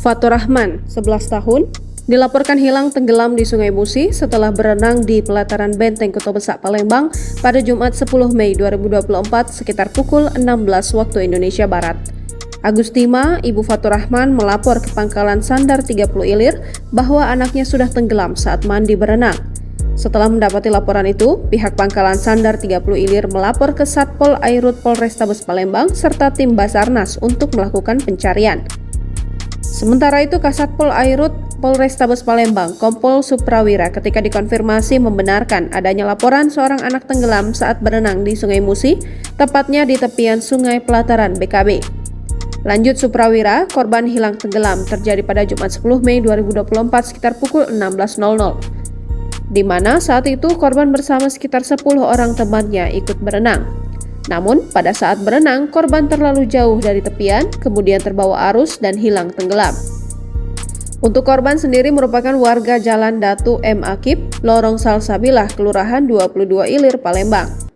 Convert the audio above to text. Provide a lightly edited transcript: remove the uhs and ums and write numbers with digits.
Fatur Rahman, 11 tahun, dilaporkan hilang tenggelam di Sungai Musi setelah berenang di pelataran Benteng Kota Besak, Palembang pada Jumat 10 Mei 2024 sekitar pukul 16 waktu Indonesia Barat. Agustima, ibu Fatur Rahman, melapor ke Pangkalan Sandar 30 Ilir bahwa anaknya sudah tenggelam saat mandi berenang. Setelah mendapati laporan itu, pihak Pangkalan Sandar 30 Ilir melapor ke Satpol Airut Polrestabes Palembang serta tim Basarnas untuk melakukan pencarian. Sementara itu, Kasatpol Airut Polrestabes Palembang, Kompol Suprawira, ketika dikonfirmasi membenarkan adanya laporan seorang anak tenggelam saat berenang di Sungai Musi, tepatnya di tepian sungai pelataran BKB. Lanjut Suprawira, korban hilang tenggelam terjadi pada Jumat 10 Mei 2024 sekitar pukul 16.00, di mana saat itu korban bersama sekitar 10 orang temannya ikut berenang. Namun, pada saat berenang, korban terlalu jauh dari tepian, kemudian terbawa arus dan hilang tenggelam. Untuk korban sendiri merupakan warga Jalan Datu M. Akib, Lorong Salsabilah, Kelurahan 22 Ilir, Palembang.